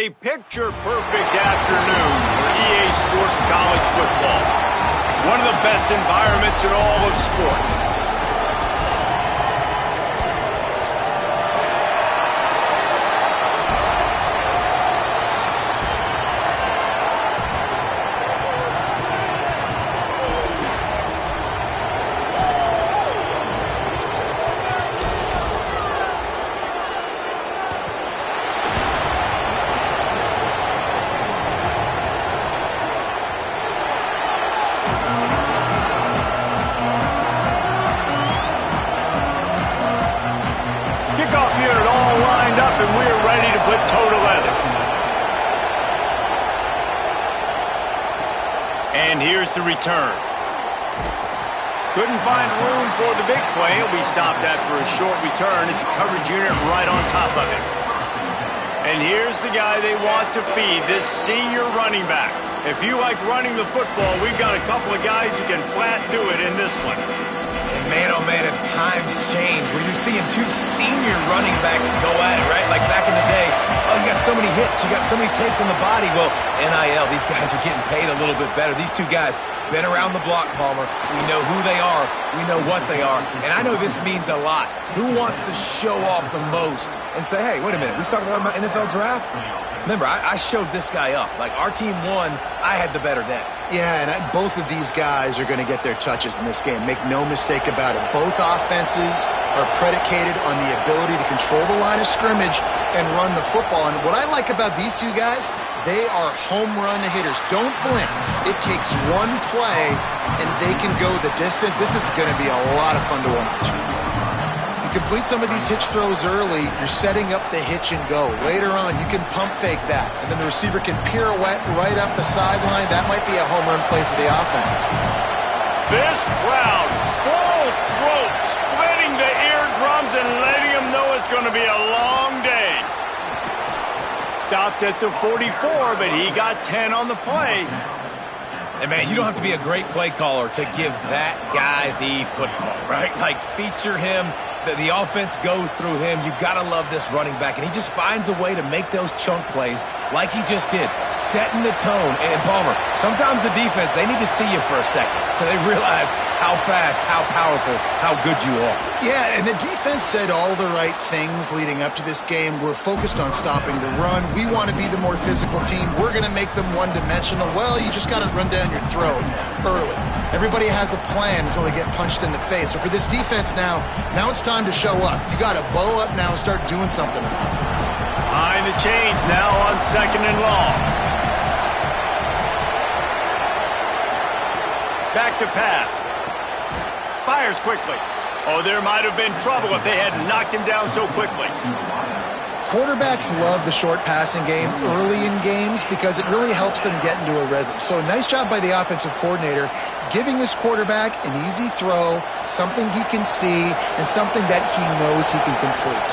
a picture-perfect afternoon for EA Sports College Football. One of the best environments in all of sports. Kickoff unit all lined up, and we're ready to put toe to leather. And here's the return. Couldn't find room for the big play. He'll be stopped after a short return. It's a coverage unit right on top of him. And here's the guy they want to feed, this senior running back. If you like running the football, we've got a couple of guys who can flat do it in this one. Man, oh man, if times change, when you're seeing two senior running backs go at it, right? Like back in the day, oh, you got so many hits, you got so many takes on the body. Well, NIL, these guys are getting paid a little bit better. These two guys, been around the block, Palmer. We know who they are. We know what they are. And I know this means a lot. Who wants to show off the most and say, hey, wait a minute, we talking about my NFL draft? Remember, I showed this guy up. Like, our team won, I had the better day. Yeah, and both of these guys are going to get their touches in this game. Make no mistake about it. Both offenses are predicated on the ability to control the line of scrimmage and run the football. And what I like about these two guys, they are home run hitters. Don't blink. It takes one play, and they can go the distance. This is going to be a lot of fun to watch. Complete some of these hitch throws early, you're setting up the hitch and go. Later on, you can pump fake that, and then the receiver can pirouette right up the sideline. That might be a home run play for the offense. This crowd, full throat, splitting the eardrums and letting them know it's going to be a long day. Stopped at the 44, but he got 10 on the play. And, man, you don't have to be a great play caller to give that guy the football, right? Like, feature him. The offense goes through him. You got to love this running back. And he just finds a way to make those chunk plays like he just did, setting the tone. And, Palmer, sometimes the defense, they need to see you for a second so they realize how fast, how powerful, how good you are. Yeah, and the defense said all the right things leading up to this game. We're focused on stopping the run. We want to be the more physical team. We're going to make them one-dimensional. Well, you just got to run down your throat early. Everybody has a plan until they get punched in the face. So for this defense now it's time to show up. You got to bow up now and start doing something about it. Behind the chains now on 2nd and long. Back to pass. Fires quickly. Oh, there might have been trouble if they had knocked him down so quickly. Quarterbacks love the short passing game early in games because it really helps them get into a rhythm. So nice job by the offensive coordinator giving his quarterback an easy throw, something he can see, and something that he knows he can complete.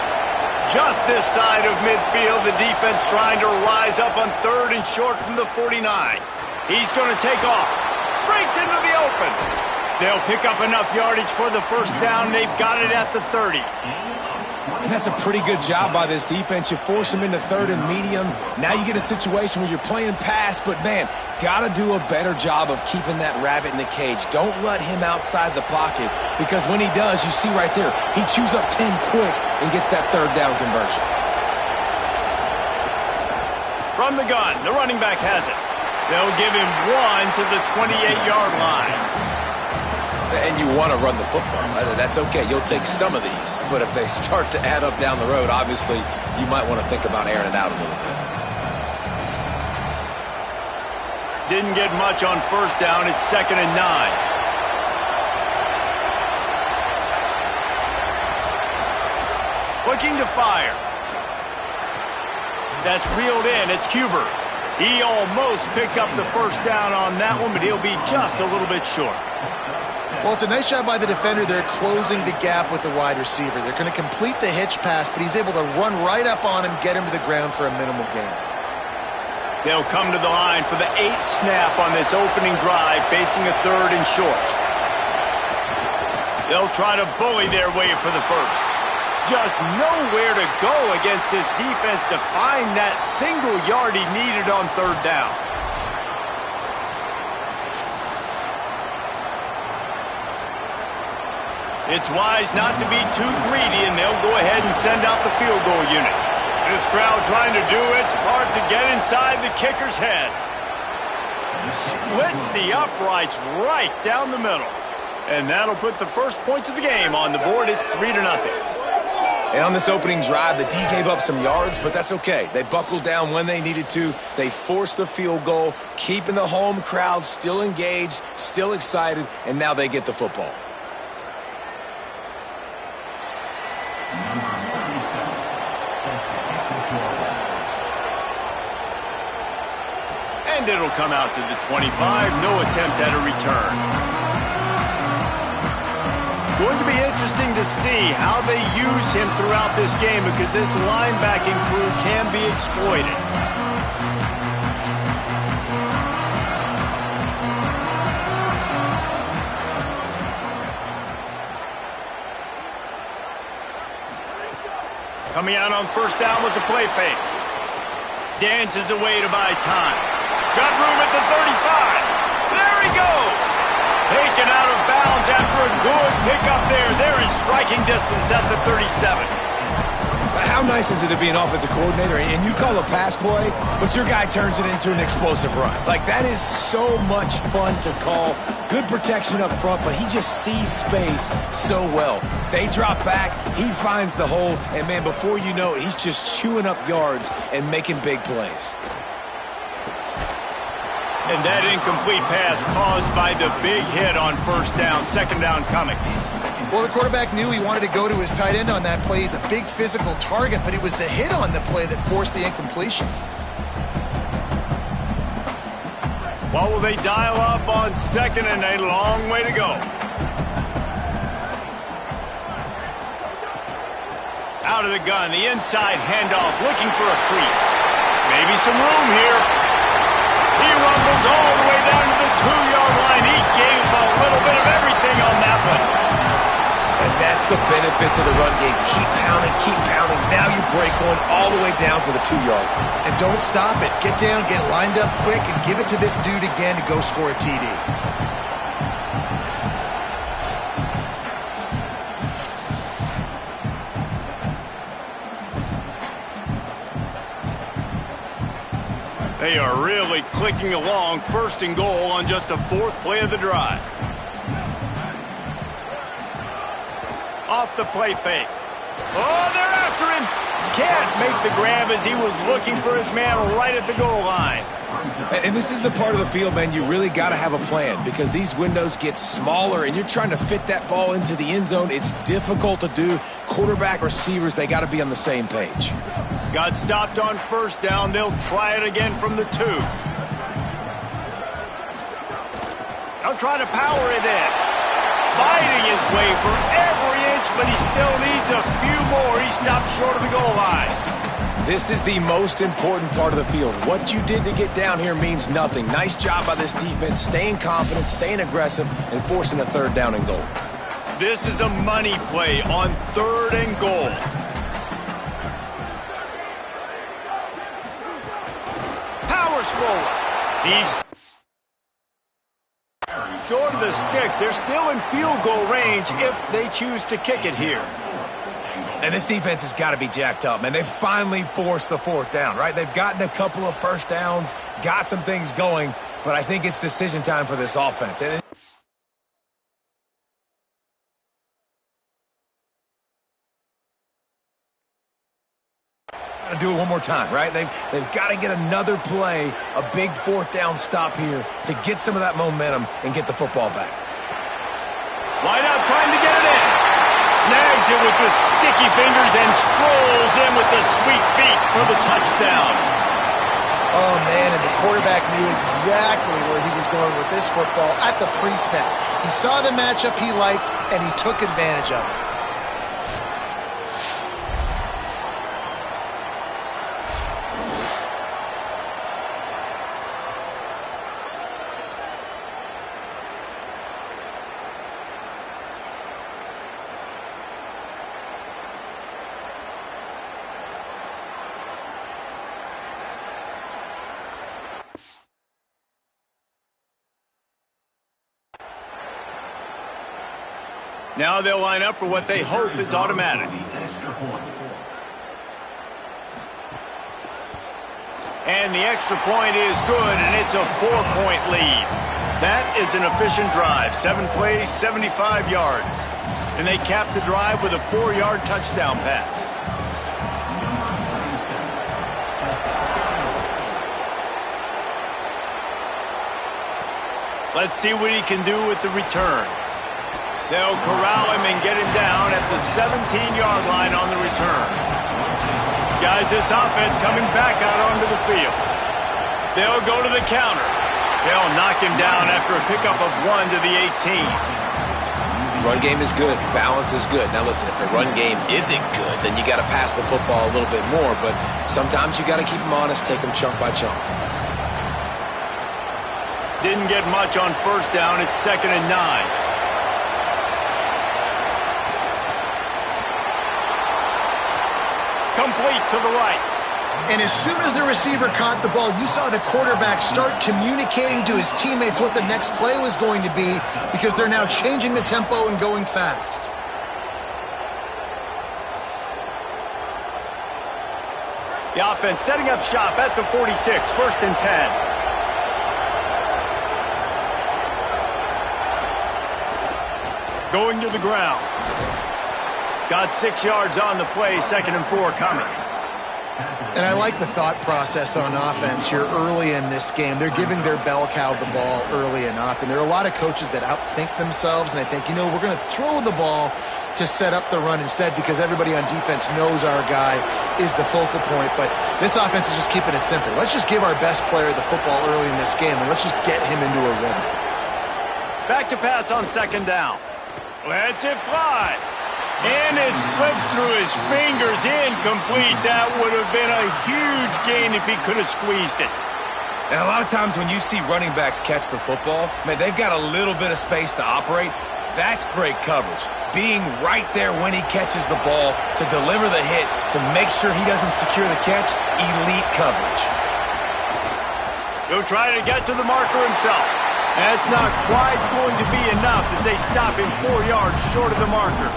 Just this side of midfield, the defense trying to rise up on 3rd and short from the 49. He's going to take off. Breaks into the open. They'll pick up enough yardage for the first down. They've got it at the 30. And that's a pretty good job by this defense. You force them into 3rd and medium. Now you get a situation where you're playing pass, but, man, got to do a better job of keeping that rabbit in the cage. Don't let him outside the pocket because when he does, you see right there, he chews up 10 quick and gets that 3rd down conversion. From the gun, the running back has it. They'll give him 1 to the 28-yard line. And you want to run the football. That's okay. You'll take some of these. But if they start to add up down the road, obviously, you might want to think about airing it out a little bit. Didn't get much on 1st down. It's 2nd and 9. Looking to fire. That's reeled in. It's Cuber. He almost picked up the first down on that one, but he'll be just a little bit short. Well, it's a nice job by the defender. They're closing the gap with the wide receiver. They're going to complete the hitch pass, but he's able to run right up on him, get him to the ground for a minimal gain. They'll come to the line for the 8th snap on this opening drive, facing a 3rd and short. They'll try to bully their way for the first. Just nowhere to go against this defense to find that single yard he needed on third down. It's wise not to be too greedy, and they'll go ahead and send out the field goal unit. This crowd trying to do its part to get inside the kicker's head. Splits the uprights right down the middle. And that'll put the first points of the game on the board. It's 3-0. And on this opening drive, the D gave up some yards, but that's okay. They buckled down when they needed to. They forced the field goal, keeping the home crowd still engaged, still excited, and now they get the football. And it'll come out to the 25. No attempt at a return. Going to be interesting to see how they use him throughout this game because this linebacking crew can be exploited. Coming out on first down with the play fake. Dances away to buy time. Got room at the 35. There he goes. Taken out of bounds after a good pickup there. They're in striking distance at the 37. How nice is it to be an offensive coordinator and you call a pass play, but your guy turns it into an explosive run? Like, that is so much fun to call. Good protection up front, but he just sees space so well. They drop back, he finds the holes, and man, before you know it, he's just chewing up yards and making big plays. And that incomplete pass caused by the big hit on first down. Second down coming. Well, the quarterback knew he wanted to go to his tight end on that play. He's a big physical target, but it was the hit on the play that forced the incompletion. What will they dial up on second and a long way to go? Out of the gun, the inside handoff, looking for a crease. Maybe some room here. He rumbles all the way down to the 2-yard line. He gave a little bit of everything on that one. And that's the benefit to the run game. Keep pounding, keep pounding. Now you break one all the way down to the 2-yard. And don't stop it. Get down, get lined up quick, and give it to this dude again to go score a TD. They are really clicking along. First and goal on just the fourth play of the drive. Off the play fake. Oh, they're after him. Can't make the grab as he was looking for his man right at the goal line. And this is the part of the field, man, you really got to have a plan because these windows get smaller and you're trying to fit that ball into the end zone. It's difficult to do. Quarterback, receivers, they got to be on the same page. Got stopped on first down. They'll try it again from the 2. They'll try to power it in. Fighting his way for every inch, but he still needs a few more. He stopped short of the goal line. This is the most important part of the field. What you did to get down here means nothing. Nice job by this defense, staying confident, staying aggressive, and forcing a third down and goal. This is a money play on third and goal. Powers forward. He's short of the sticks. They're still in field goal range if they choose to kick it here. And this defense has got to be jacked up, man. They finally forced the fourth down, right? They've gotten a couple of first downs, got some things going, but I think it's decision time for this offense. And to do it one more time, right? They've got to get another play, a big fourth down stop here to get some of that momentum and get the football back. Wide out trying to get it in. Snags it with the sticky fingers and strolls in with the sweet feet for the touchdown. Oh, man, and the quarterback knew exactly where he was going with this football at the pre-snap. He saw the matchup he liked, and he took advantage of it. Now they'll line up for what they hope is automatic. And the extra point is good, and it's a 4-point lead. That is an efficient drive. 7 plays, 75 yards. And they cap the drive with a 4-yard touchdown pass. Let's see what he can do with the return. They'll corral him and get him down at the 17-yard line on the return. Guys, this offense coming back out onto the field. They'll go to the counter. They'll knock him down after a pickup of 1 to the 18. Run game is good. Balance is good. Now listen, if the run game isn't good, then you got to pass the football a little bit more. But sometimes you got to keep them honest, take them chunk by chunk. Didn't get much on first down. It's 2nd and 9. Complete to the right. And as soon as the receiver caught the ball, you saw the quarterback start communicating to his teammates what the next play was going to be because they're now changing the tempo and going fast. The offense setting up shop at the 46, 1st and 10. Going to the ground. Got 6 yards on the play, 2nd and 4 coming. And I like the thought process on offense here early in this game. They're giving their bell cow the ball early and often. There are a lot of coaches that outthink themselves, and they think, you know, we're going to throw the ball to set up the run instead because everybody on defense knows our guy is the focal point. But this offense is just keeping it simple. Let's just give our best player the football early in this game, and let's just get him into a rhythm. Back to pass on 2nd down. Lets it fly. And it slips through his fingers, incomplete. That would have been a huge gain if he could have squeezed it. And a lot of times when you see running backs catch the football, man, they've got a little bit of space to operate. That's great coverage. Being right there when he catches the ball to deliver the hit, to make sure he doesn't secure the catch, elite coverage. He'll try to get to the marker himself. That's not quite going to be enough as they stop him 4 yards short of the marker.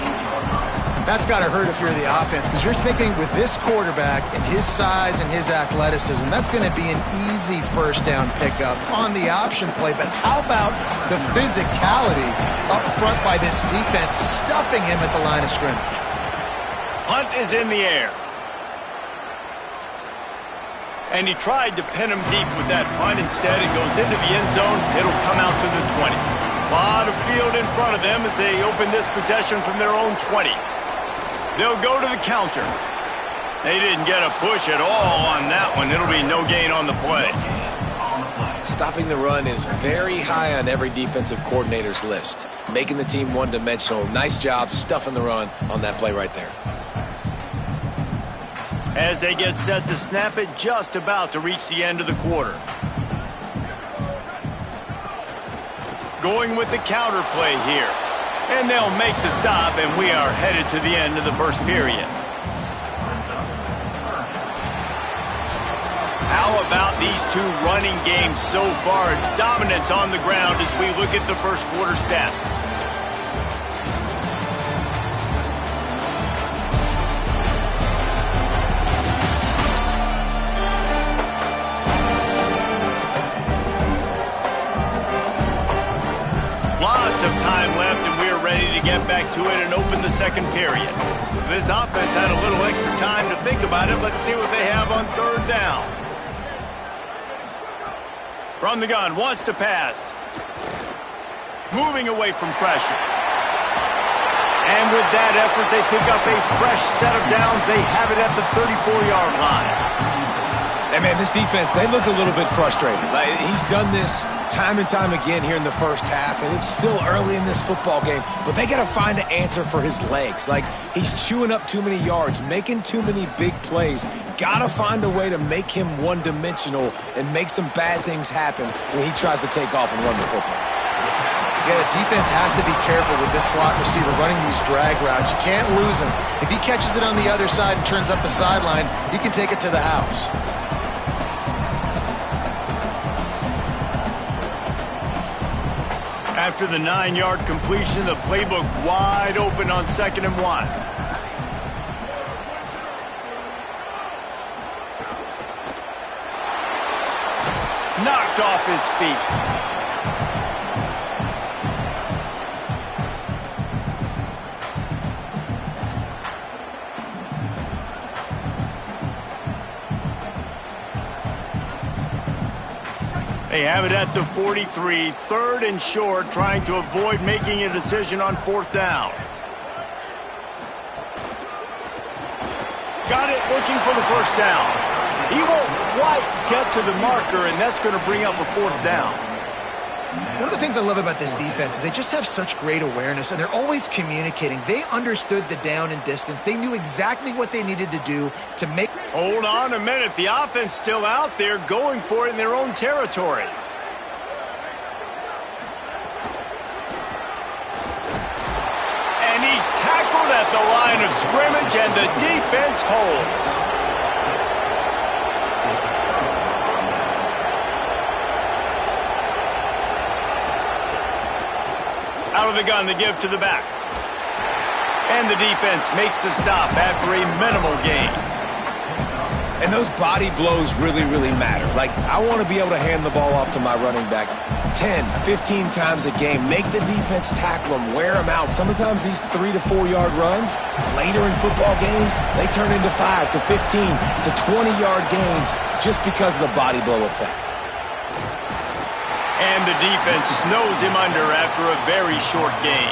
That's got to hurt if you're the offense because you're thinking with this quarterback and his size and his athleticism, that's going to be an easy first down pickup on the option play. But how about the physicality up front by this defense, stuffing him at the line of scrimmage? Punt is in the air. And he tried to pin him deep with that punt. Instead, it goes into the end zone. It'll come out to the 20. A lot of field in front of them as they open this possession from their own 20. They'll go to the counter. They didn't get a push at all on that one. It'll be no gain on the play. Stopping the run is very high on every defensive coordinator's list. Making the team one-dimensional. Nice job stuffing the run on that play right there. As they get set to snap it, just about to reach the end of the quarter. Going with the counter play here. And they'll make the stop, and we are headed to the end of the first period. How about these two running games so far? Dominance on the ground as we look at the first quarter stats. Lots of time left, and we're ready to get back to it and open the second period. This offense had a little extra time to think about it. Let's see what they have on 3rd down. From the gun, wants to pass. Moving away from pressure. And with that effort, they pick up a fresh set of downs. They have it at the 34-yard line. Hey, man, this defense, they look a little bit frustrated. Like, he's done this time and time again here in the first half, and it's still early in this football game, but they got to find an answer for his legs. Like, he's chewing up too many yards, making too many big plays. Got to find a way to make him one-dimensional and make some bad things happen when he tries to take off and run the football. Yeah, the defense has to be careful with this slot receiver running these drag routes. You can't lose him. If he catches it on the other side and turns up the sideline, he can take it to the house. After the 9-yard completion, the playbook wide open on 2nd and 1. Knocked off his feet. They have it at the 43, 3rd and short, trying to avoid making a decision on 4th down. Got it, looking for the 1st down. He won't quite get to the marker, and that's going to bring up a 4th down. One of the things I love about this defense is they just have such great awareness, and they're always communicating. They understood the down and distance. They knew exactly what they needed to do to make... Hold on a minute. The offense still out there going for it in their own territory. And he's tackled at the line of scrimmage, and the defense holds. Out of the gun to give to the back. And the defense makes the stop after a minimal gain. And those body blows really, really matter. Like, I want to be able to hand the ball off to my running back 10, 15 times a game. Make the defense tackle them, wear them out. Sometimes these 3 to 4 yard runs, later in football games, they turn into 5 to 15 to 20 yard gains just because of the body blow effect. And the defense snows him under after a very short gain.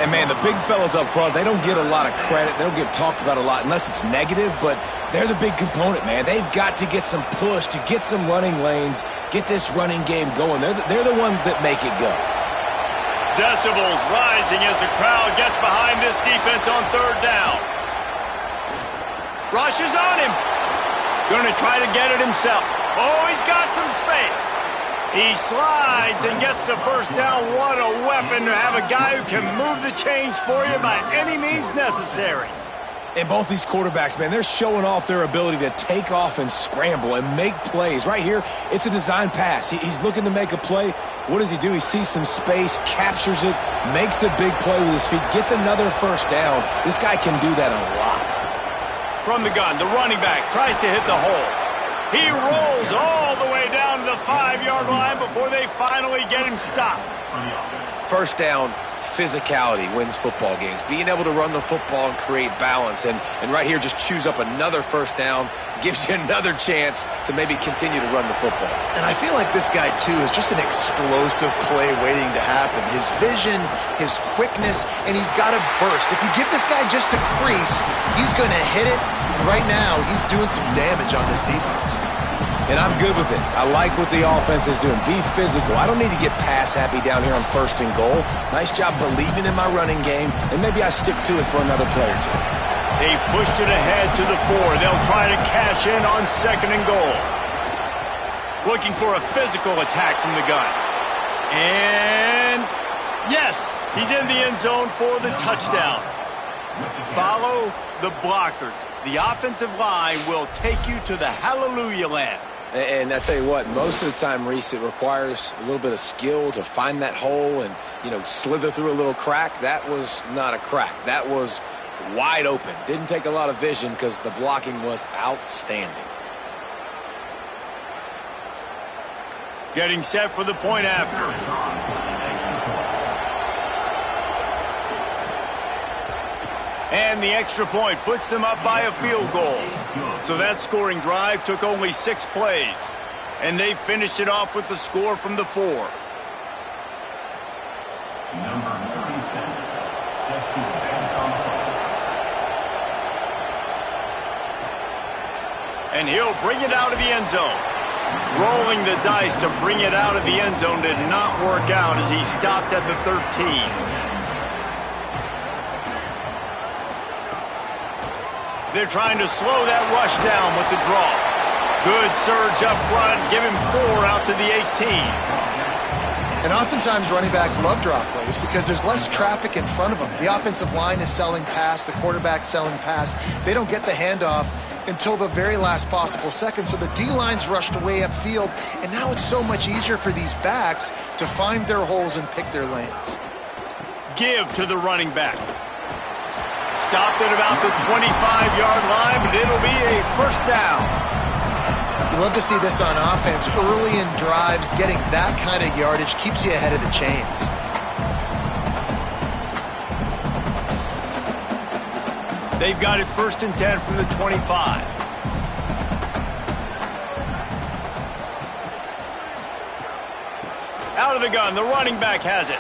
And, man, the big fellas up front, they don't get a lot of credit. They don't get talked about a lot unless it's negative, but they're the big component, man. They've got to get some push, to get some running lanes, get this running game going. They're the ones that make it go. Decibels rising as the crowd gets behind this defense on 3rd down. Rushes on him. Going to try to get it himself. Oh, he's got some space. He slides and gets the 1st down. What a weapon to have a guy who can move the chains for you by any means necessary. And both these quarterbacks, man, they're showing off their ability to take off and scramble and make plays. Right here, it's a design pass. He's looking to make a play. What does he do? He sees some space, captures it, makes the big play with his feet, gets another 1st down. This guy can do that a lot. From the gun, the running back tries to hit the hole. He rolls all the way down to the 5-yard line before they finally get him stopped. 1st down, physicality wins football games. Being able to run the football and create balance. And right here, just choose up another 1st down, gives you another chance to maybe continue to run the football. And I feel like this guy, too, is just an explosive play waiting to happen. His vision, his quickness, and he's got a burst. If you give this guy just a crease, he's going to hit it. Right now, he's doing some damage on this defense. And I'm good with it. I like what the offense is doing. Be physical. I don't need to get pass happy down here on 1st and goal. Nice job believing in my running game, and maybe I stick to it for another play or two. They've pushed it ahead to the 4. They'll try to cash in on 2nd and goal. Looking for a physical attack from the gun. And yes, he's in the end zone for the touchdown. Follow the blockers. The offensive line will take you to the hallelujah land. And I tell you what, most of the time, Reese, it requires a little bit of skill to find that hole and, slither through a little crack. That was not a crack. That was wide open. Didn't take a lot of vision because the blocking was outstanding. Getting set for the point after. And the extra point puts them up by a field goal. So that scoring drive took only 6 plays. And they finished it off with the score from the 4. Number 37, set to pass on play. And he'll bring it out of the end zone. Rolling the dice to bring it out of the end zone did not work out as he stopped at the 13. They're trying to slow that rush down with the draw. Good surge up front. Give him 4 out to the 18. And oftentimes running backs love draw plays because there's less traffic in front of them. The offensive line is selling pass. The quarterback's selling pass. They don't get the handoff. until the very last possible second. So the D-line's rushed way upfield, and now it's so much easier for these backs to find their holes and pick their lanes. Give to the running back. Stopped at about the 25-yard line, but it'll be a first down. You love to see this on offense. Early in drives, getting that kind of yardage keeps you ahead of the chains. They've got it 1st and 10 from the 25. Out of the gun, the running back has it.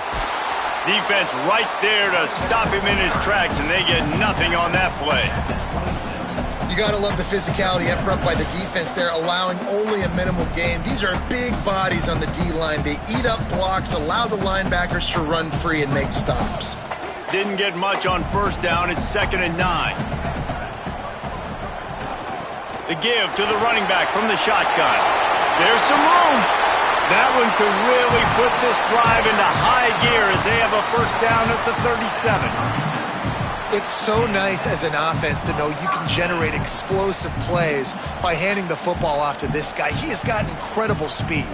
Defense right there to stop him in his tracks, and they get nothing on that play. You got to love the physicality up front by the defense there, allowing only a minimal gain. These are big bodies on the D-line. They eat up blocks, allow the linebackers to run free and make stops. Didn't get much on 1st down. It's 2nd and 9. The give to the running back from the shotgun. There's some room. That one could really put this drive into high gear as they have a 1st down at the 37. It's so nice as an offense to know you can generate explosive plays by handing the football off to this guy. He has got incredible speed.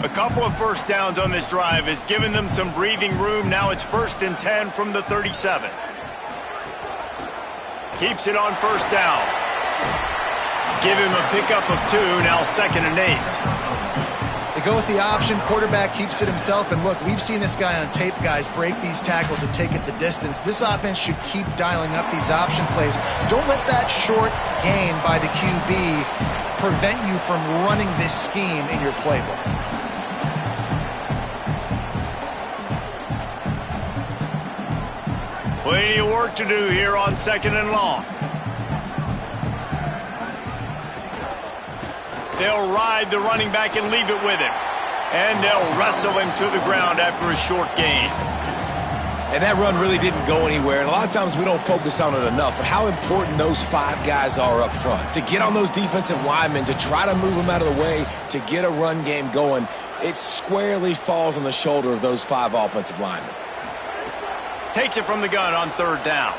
A couple of 1st downs on this drive has given them some breathing room. Now it's 1st and 10 from the 37. Keeps it on 1st down. Give him a pickup of 2, now 2nd and 8. They go with the option. Quarterback keeps it himself. And look, we've seen this guy on tape, guys, break these tackles and take it the distance. This offense should keep dialing up these option plays. Don't let that short gain by the QB prevent you from running this scheme in your playbook. Plenty of work to do here on 2nd and long. They'll ride the running back and leave it with him. And they'll wrestle him to the ground after a short gain. And that run really didn't go anywhere. And a lot of times we don't focus on it enough. But how important those 5 guys are up front. To get on those defensive linemen, to try to move them out of the way, to get a run game going, it squarely falls on the shoulder of those 5 offensive linemen. Takes it from the gun on 3rd down.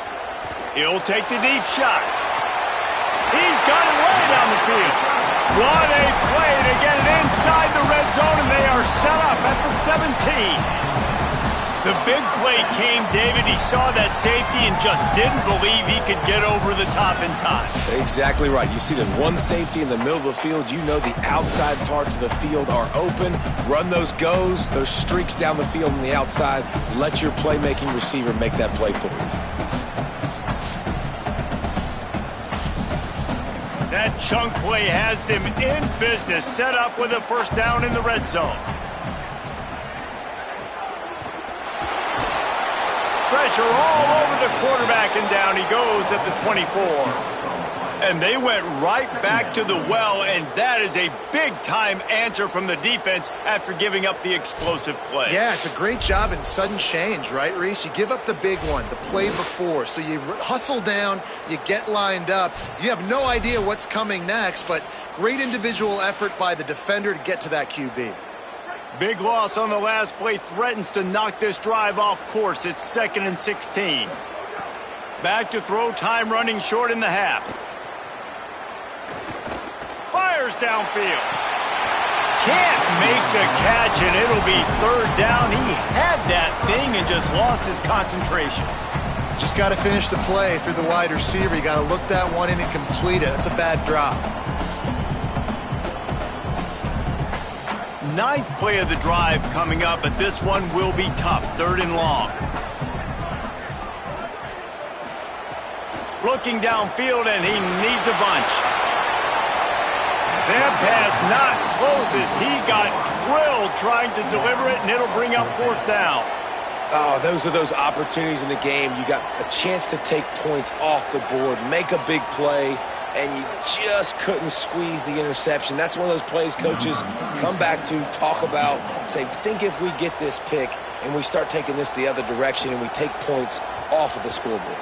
He'll take the deep shot. He's got it way down the field. What a play to get it inside the red zone, and they are set up at the 17. The big play came, David. He saw that safety and just didn't believe he could get over the top in time. Exactly right. You see the one safety in the middle of the field. You know the outside parts of the field are open. Run those goes, those streaks down the field on the outside. Let your playmaking receiver make that play for you. That chunk play has them in business, set up with a 1st down in the red zone. Pressure all over the quarterback, and down he goes at the 24. And they went right back to the well, and that is a big-time answer from the defense after giving up the explosive play. Yeah, it's a great job in sudden change, right, Reese? You give up the big one, the play before, so you hustle down, you get lined up. You have no idea what's coming next, but great individual effort by the defender to get to that QB. Big loss on the last play threatens to knock this drive off course. It's 2nd and 16. Back to throw, time running short in the half. Fires downfield. Can't make the catch, and it'll be 3rd down. He had that thing and just lost his concentration. Just got to finish the play for the wide receiver. You got to look that one in and complete it. That's a bad drop. 9th play of the drive coming up, but this one will be tough. 3rd and long. Looking downfield, and he needs a bunch. That pass not closes. He got drilled trying to deliver it, and it'll bring up 4th down. Oh, those are those opportunities in the game. You got a chance to take points off the board, make a big play, and you just couldn't squeeze the interception. That's one of those plays coaches come back to, talk about, say, think if we get this pick and we start taking this the other direction and we take points off of the scoreboard.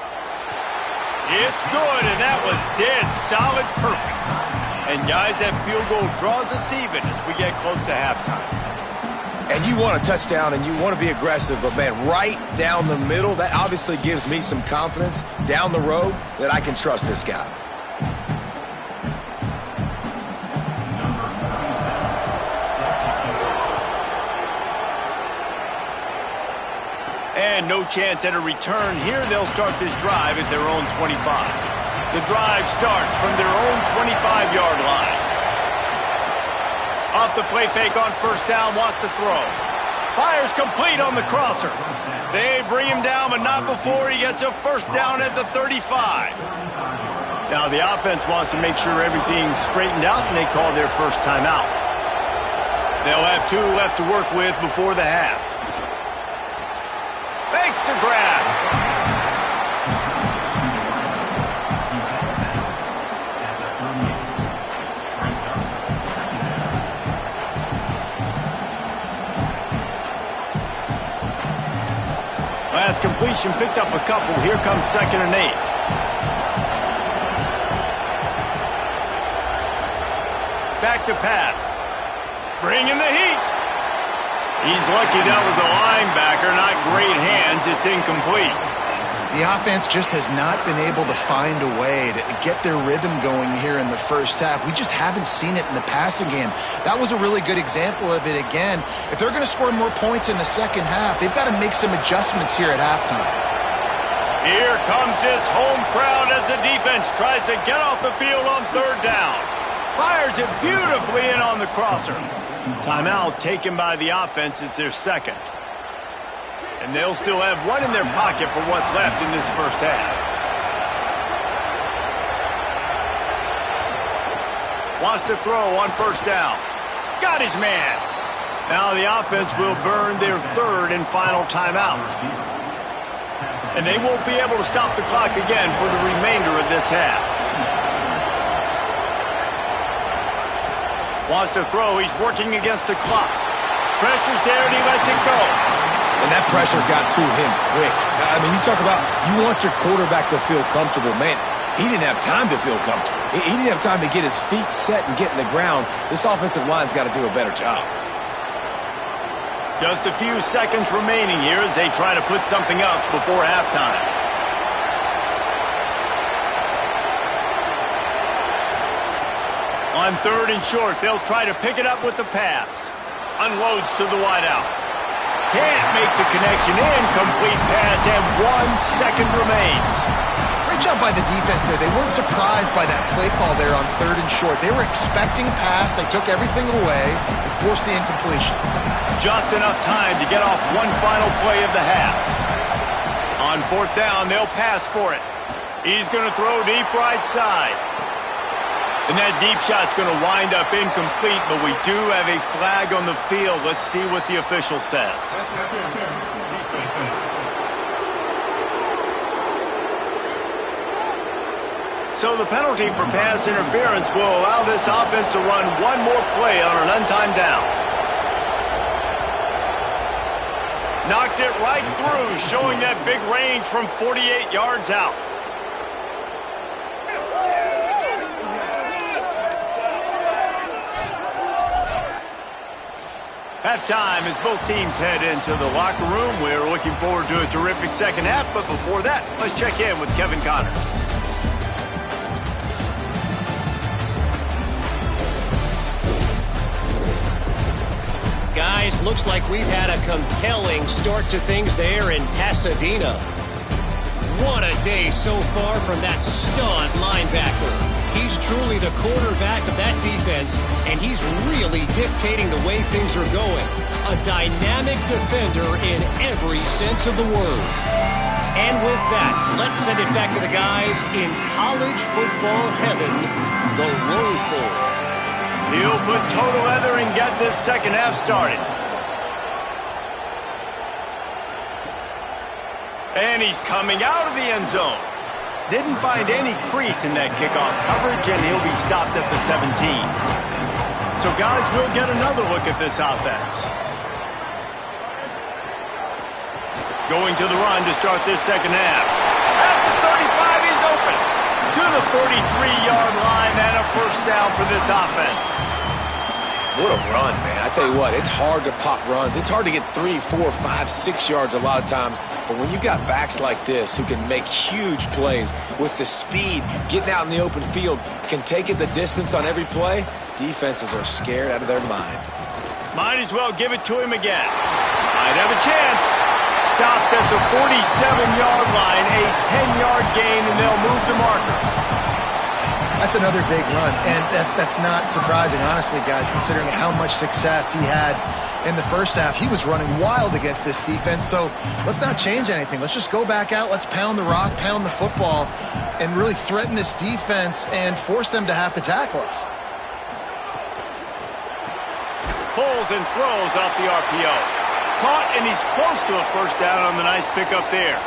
It's good, and that was dead solid perfect. And, guys, that field goal draws us even as we get close to halftime. And you want a touchdown and you want to be aggressive, but, man, right down the middle, that obviously gives me some confidence down the road that I can trust this guy. And no chance at a return here. They'll start this drive at their own 25. The drive starts from their own 25-yard line. Off the play fake on first down, wants to throw. Fires complete on the crosser. They bring him down, but not before he gets a first down at the 35. Now the offense wants to make sure everything's straightened out, and they call their first timeout. They'll have 2 left to work with before the half. Makes the grab. Last completion picked up a couple. Here comes 2nd and 8. Back to pass. Bringing the heat. He's lucky that was a linebacker, not great hands. It's incomplete. The offense just has not been able to find a way to get their rhythm going here in the first half. We just haven't seen it in the passing game. That was a really good example of it again. If they're going to score more points in the second half, they've got to make some adjustments here at halftime. Here comes this home crowd as the defense tries to get off the field on 3rd down. Fires it beautifully in on the crosser. Timeout taken by the offense. It's their 2nd. And they'll still have 1 in their pocket for what's left in this first half. Wants to throw on first down. Got his man. Now the offense will burn their 3rd and final timeout. And they won't be able to stop the clock again for the remainder of this half. Wants to throw. He's working against the clock. Pressure's there, and he lets it go. And that pressure got to him quick. I mean, you talk about you want your quarterback to feel comfortable. Man, he didn't have time to feel comfortable. He didn't have time to get his feet set and get in the ground. This offensive line's got to do a better job. Just a few seconds remaining here as they try to put something up before halftime. On 3rd and short, they'll try to pick it up with the pass. Unloads to the wideout. Can't make the connection. Incomplete pass, and 1 second remains. Great job by the defense there. They weren't surprised by that play call there on 3rd and short. They were expecting pass. They took everything away and forced the incompletion. Just enough time to get off one final play of the half. On 4th down, they'll pass for it. He's going to throw deep right side. And that deep shot's going to wind up incomplete, but we do have a flag on the field. Let's see what the official says. So the penalty for pass interference will allow this offense to run 1 more play on an untimed down. Knocked it right through, showing that big range from 48 yards out. Halftime as both teams head into the locker room. We're looking forward to a terrific second half, but before that, let's check in with Kevin Connors. Guys, looks like we've had a compelling start to things there in Pasadena. What a day so far from that stud linebacker. He's truly the quarterback of that defense, and he's really dictating the way things are going. A dynamic defender in every sense of the word. And with that, let's send it back to the guys in college football heaven, the Rose Bowl. He'll put total leather and get this second half started. And he's coming out of the end zone. Didn't find any crease in that kickoff coverage, and he'll be stopped at the 17. So, guys, we'll get another look at this offense. Going to the run to start this second half. At the 35, he's open. To the 43-yard line, and a first down for this offense. What a run, man. I tell you what, it's hard to pop runs. It's hard to get 3, 4, 5, 6 yards a lot of times. But when you got backs like this who can make huge plays with the speed, getting out in the open field, can take it the distance on every play, defenses are scared out of their mind. Might as well give it to him again. Might have a chance. Stopped at the 47-yard line, a 10-yard gain, and they'll move the markers. That's another big run, and that's not surprising, honestly, guys, considering how much success he had in the first half. He was running wild against this defense, so let's not change anything. Let's just go back out, let's pound the rock, pound the football, and really threaten this defense and force them to have to tackle us. Pulls and throws off the RPO. Caught, and he's close to a first down on the nice pickup there.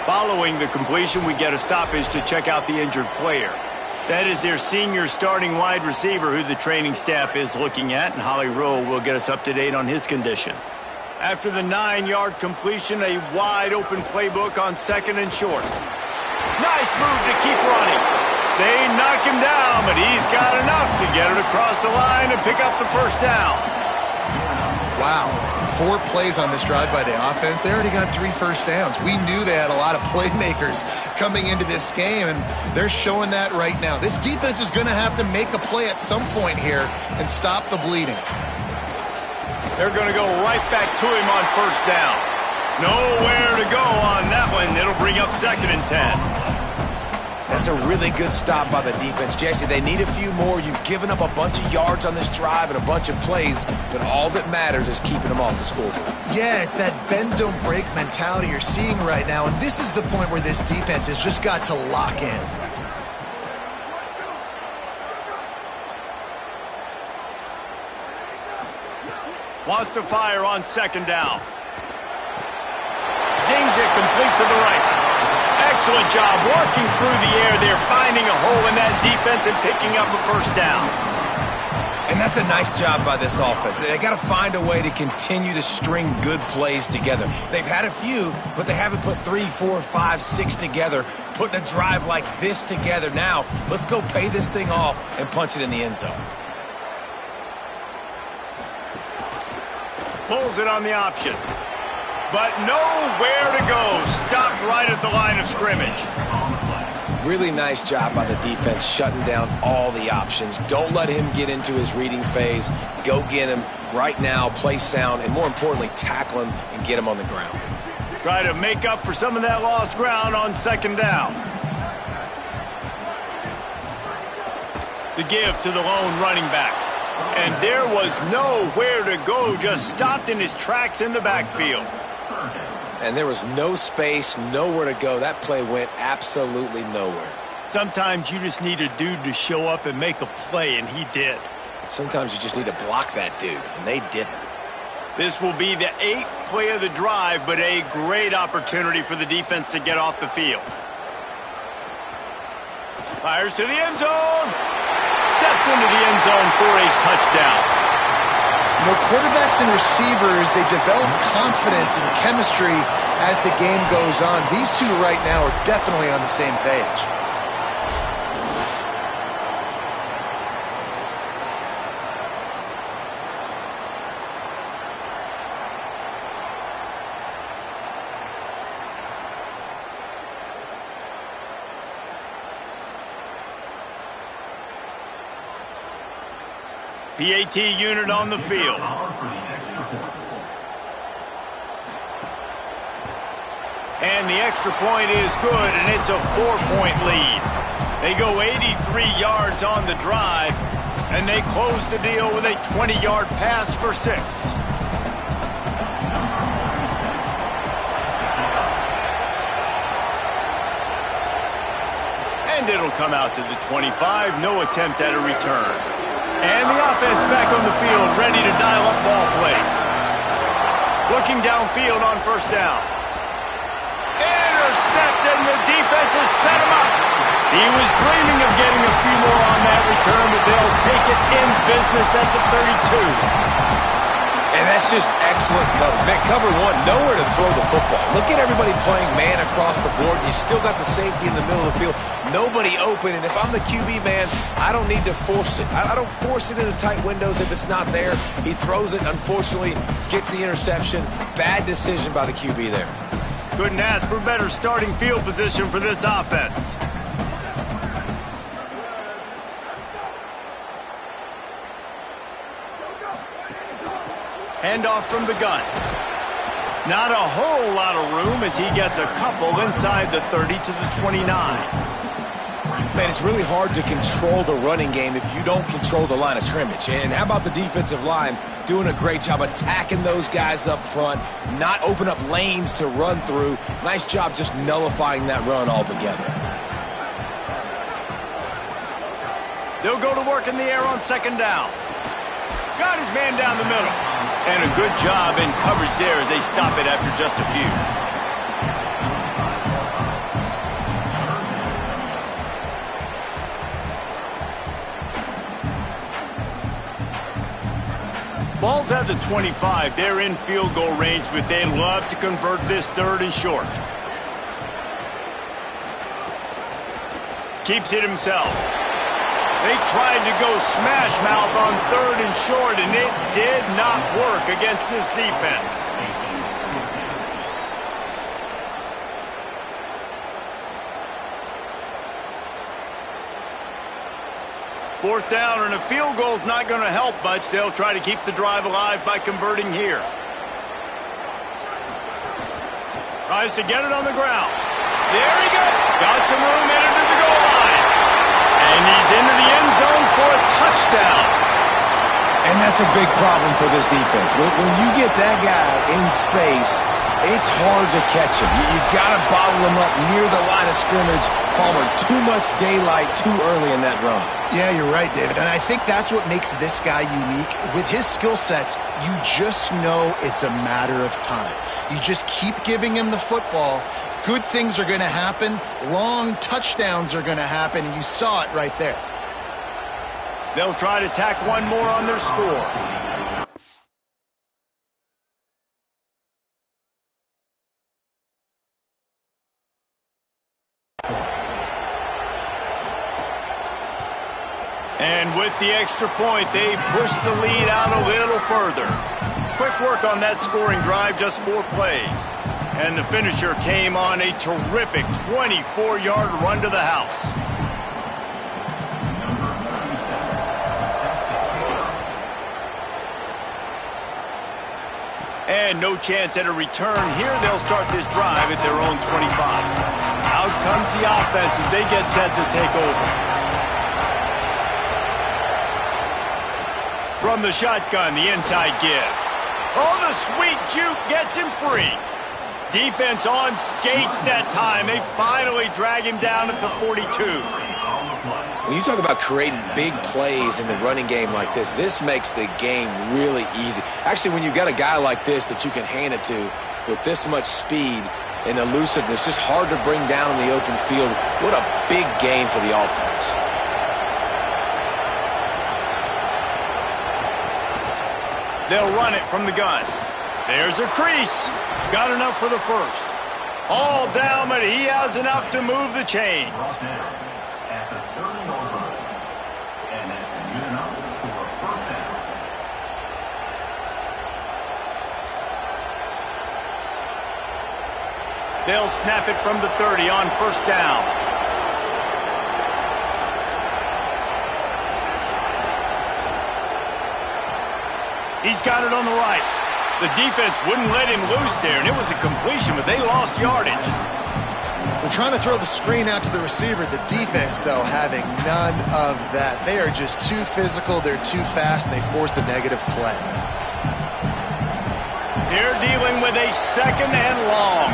Following the completion, we get a stoppage to check out the injured player. That is their senior starting wide receiver who the training staff is looking at, and Holly Rowe will get us up to date on his condition. After the 9-yard completion, a wide-open playbook on 2nd and short. Nice move to keep running. They knock him down, but he's got enough to get it across the line and pick up the first down. Wow, 4 plays on this drive by the offense. They already got 3 first downs. We knew they had a lot of playmakers coming into this game, and they're showing that right now. This defense is going to have to make a play at some point here and stop the bleeding. They're going to go right back to him on first down. Nowhere to go on that one. It'll bring up 2nd and 10. That's a really good stop by the defense. Jesse, they need a few more. You've given up a bunch of yards on this drive and a bunch of plays, but all that matters is keeping them off the scoreboard. Yeah, it's that bend, don't break mentality you're seeing right now, and this is the point where this defense has just got to lock in. Wants to fire on 2nd down. Zings it complete to the right. Excellent job working through the air there, finding a hole in that defense and picking up a first down. And that's a nice job by this offense. They got to find a way to continue to string good plays together. They've had a few, but they haven't put 3, 4, 5, 6 together, putting a drive like this together. Now, let's go pay this thing off and punch it in the end zone. Pulls it on the option. But nowhere to go. Stopped right at the line of scrimmage. Really nice job by the defense shutting down all the options. Don't let him get into his reading phase. Go get him right now, play sound, and more importantly, tackle him and get him on the ground. Try to make up for some of that lost ground on 2nd down. The give to the lone running back. And there was nowhere to go. Just stopped in his tracks in the backfield. And there was no space, nowhere to go. That play went absolutely nowhere. Sometimes you just need a dude to show up and make a play, and he did. Sometimes you just need to block that dude, and they didn't. This will be the 8th play of the drive, but a great opportunity for the defense to get off the field. Fires to the end zone. Steps into the end zone for a touchdown. You know, quarterbacks and receivers, they develop confidence and chemistry as the game goes on. These two right now are definitely on the same page. PAT unit on the field. And the extra point is good, and it's a 4-point lead. They go 83 yards on the drive, and they close the deal with a 20-yard pass for 6. And it'll come out to the 25. No attempt at a return. And the offense back on the field, ready to dial up ball plays. Looking downfield on first down. Intercepted, and the defense has set him up. He was dreaming of getting a few more on that return, but they'll take it in business at the 32. And that's just excellent cover. Man, cover one, nowhere to throw the football. Look at everybody playing man across the board. You still got the safety in the middle of the field. Nobody open, and if I'm the QB, man, I don't need to force it. I don't force it into tight windows if it's not there. He throws it, unfortunately, gets the interception. Bad decision by the QB there. Couldn't ask for better starting field position for this offense. Handoff from the gun. Not a whole lot of room as he gets a couple inside the 30 to the 29. Man, it's really hard to control the running game if you don't control the line of scrimmage. And how about the defensive line doing a great job attacking those guys up front, not open up lanes to run through. Nice job just nullifying that run altogether. They'll go to work in the air on second down. Got his man down the middle. And a good job in coverage there as they stop it after just a few. Ball's at the 25. They're in field goal range, but they love to convert this third and short. Keeps it himself. They tried to go smash mouth on third and short, and it did not work against this defense. Fourth down, and a field goal is not going to help much. They'll try to keep the drive alive by converting here. Tries to get it on the ground. There he goes. Got some room, headed to the goal line. And he's into the end zone for a touchdown. And that's a big problem for this defense. When you get that guy in space, it's hard to catch him. You got to bottle him up near the line of scrimmage. Palmer, too much daylight too early in that run. Yeah, you're right, David. And I think that's what makes this guy unique. With his skill sets, you just know it's a matter of time. You just keep giving him the football. Good things are going to happen. Long touchdowns are going to happen. And you saw it right there. They'll try to tack one more on their score. And with the extra point, they push the lead out a little further. Quick work on that scoring drive, just 4 plays. And the finisher came on a terrific 24-yard run to the house. And no chance at a return. Here they'll start this drive at their own 25. Out comes the offense as they get set to take over. From the shotgun, the inside give. Oh, the sweet juke gets him free. Defense on skates that time. They finally drag him down at the 42. When you talk about creating big plays in the running game like this makes the game really easy. Actually, when you've got a guy like this that you can hand it to with this much speed and elusiveness, just hard to bring down in the open field. What a big game for the offense. They'll run it from the gun. There's a crease. Got enough for the first. All down, but he has enough to move the chains. At the 30-yard line. And that's good enough for a first down. They'll snap it from the 30 on first down. He's got it on the right. The defense wouldn't let him loose there, and it was a completion, but they lost yardage. They're trying to throw the screen out to the receiver. The defense, though, having none of that. They are just too physical, they're too fast, and they force a negative play. They're dealing with a second and long.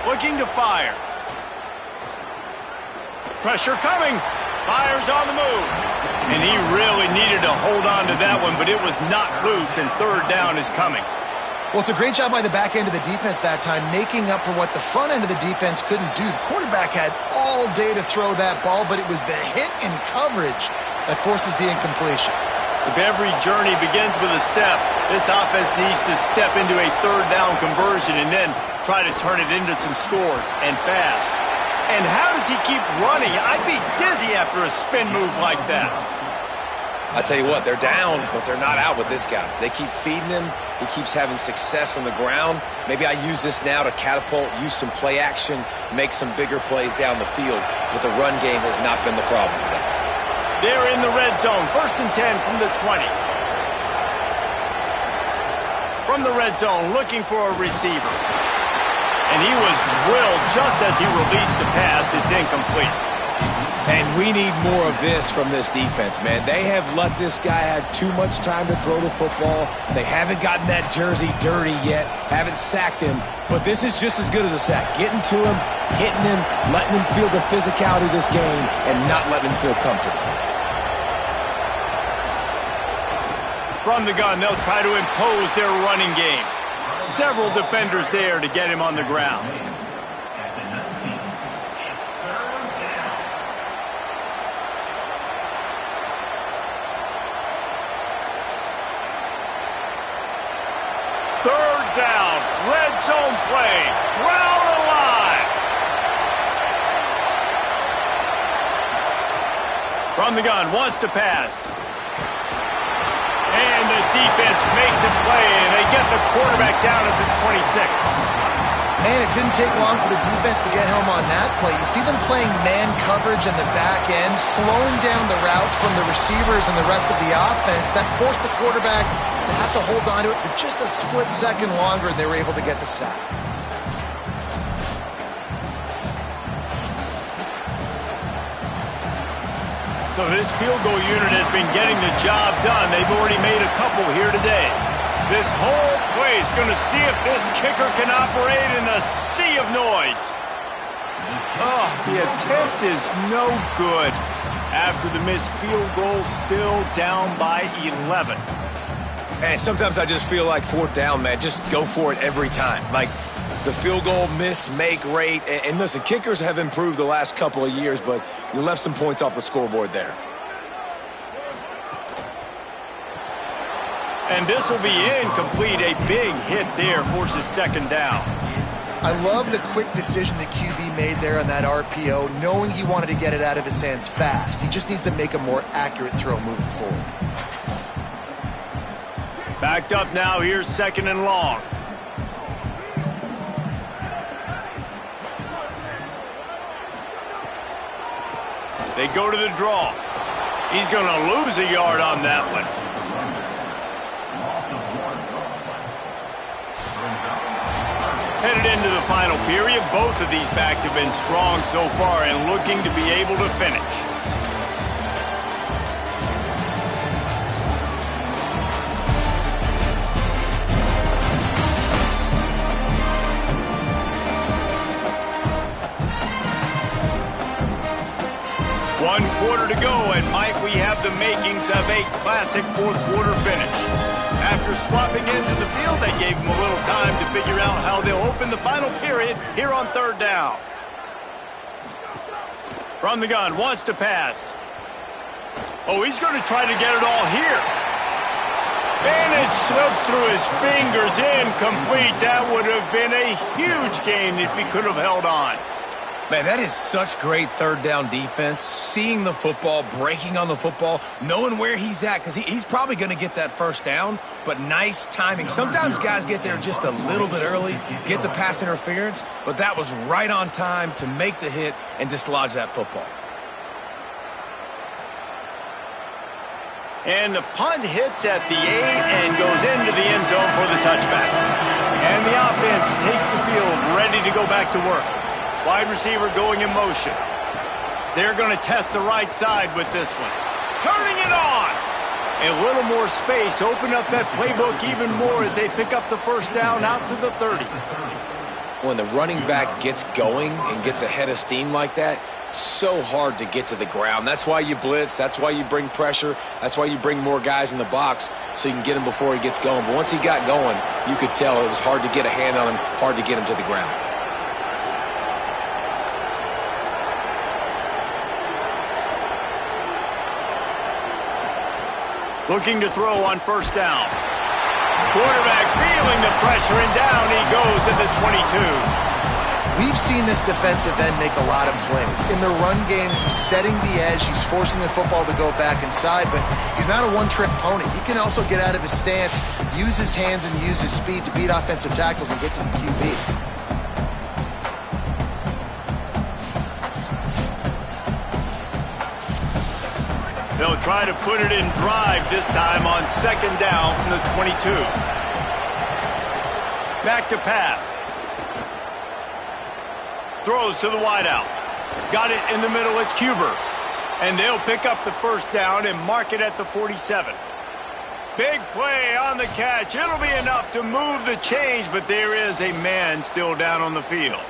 Looking to fire. Pressure coming. Fires on the move. And he really needed to hold on to that one, but it was not loose, and third down is coming. Well, it's a great job by the back end of the defense that time, making up for what the front end of the defense couldn't do. The quarterback had all day to throw that ball, but it was the hit and coverage that forces the incompletion. If every journey begins with a step, this offense needs to step into a third down conversion and then try to turn it into some scores, and fast. And how does he keep running? I'd be dizzy after a spin move like that. I tell you what, they're down, but they're not out with this guy. They keep feeding him. He keeps having success on the ground. Maybe I use this now to catapult, use some play action, make some bigger plays down the field. But the run game has not been the problem today. They're in the red zone. 1st and 10 from the 20. From the red zone, looking for a receiver. And he was drilled just as he released the pass. It's incomplete. And we need more of this from this defense, man. They have let this guy have too much time to throw the football. They haven't gotten that jersey dirty yet, haven't sacked him. But this is just as good as a sack. Getting to him, hitting him, letting him feel the physicality of this game, and not letting him feel comfortable. From the gun, they'll try to impose their running game. Several defenders there to get him on the ground. At the 19, it's 3rd down. Third down, red zone play, Brown alive. From the gun, wants to pass. And the defense makes a play, and they get the quarterback down at the 26. Man, it didn't take long for the defense to get home on that play. You see them playing man coverage in the back end, slowing down the routes from the receivers and the rest of the offense. That forced the quarterback to have to hold on to it for just a split second longer, and they were able to get the sack. So this field goal unit has been getting the job done. They've already made a couple here today. This whole play is going to see if this kicker can operate in a sea of noise. Oh, the attempt is no good. After the missed field goal, still down by 11. Man, sometimes I just feel like 4th down, man. Just go for it every time. Like the field goal miss-make rate. And listen, kickers have improved the last couple of years, but you left some points off the scoreboard there. And this will be incomplete. A big hit there forces 2nd down. I love the quick decision the QB made there on that RPO, knowing he wanted to get it out of his hands fast. He just needs to make a more accurate throw moving forward. Backed up now. Here's 2nd and long. They go to the draw. He's going to lose a yard on that one. Headed into the final period, both of these backs have been strong so far and looking to be able to finish. One quarter to go, and Mike, we have the makings of a classic 4th quarter finish. After swapping into the field, they gave him a little time to figure out how they'll open the final period here on 3rd down. From the gun, wants to pass. Oh, he's going to try to get it all here. And it slips through his fingers, incomplete. That would have been a huge gain if he could have held on. Man, that is such great 3rd down defense. Seeing the football, breaking on the football, knowing where he's at, because he's probably going to get that 1st down, but nice timing. Sometimes guys get there just a little bit early, get the pass interference, but that was right on time to make the hit and dislodge that football. And the punt hits at the 8 and goes into the end zone for the touchback. And the offense takes the field, ready to go back to work. Wide receiver going in motion. They're going to test the right side with this one. Turning it on. A little more space. Open up that playbook even more as they pick up the 1st down out to the 30. When the running back gets going and gets ahead of steam like that, so hard to get to the ground. That's why you blitz. That's why you bring pressure. That's why you bring more guys in the box so you can get him before he gets going. But once he got going, you could tell it was hard to get a hand on him, hard to get him to the ground. Looking to throw on 1st down. Quarterback feeling the pressure, and down he goes at the 22. We've seen this defensive end make a lot of plays. In the run game, he's setting the edge. He's forcing the football to go back inside, but he's not a one-trick pony. He can also get out of his stance, use his hands, and use his speed to beat offensive tackles and get to the QB. They'll try to put it in drive this time on second down from the 22. Back to pass. Throws to the wideout. Got it in the middle. It's Cuber. And they'll pick up the first down and mark it at the 47. Big play on the catch. It'll be enough to move the change, but there is a man still down on the field.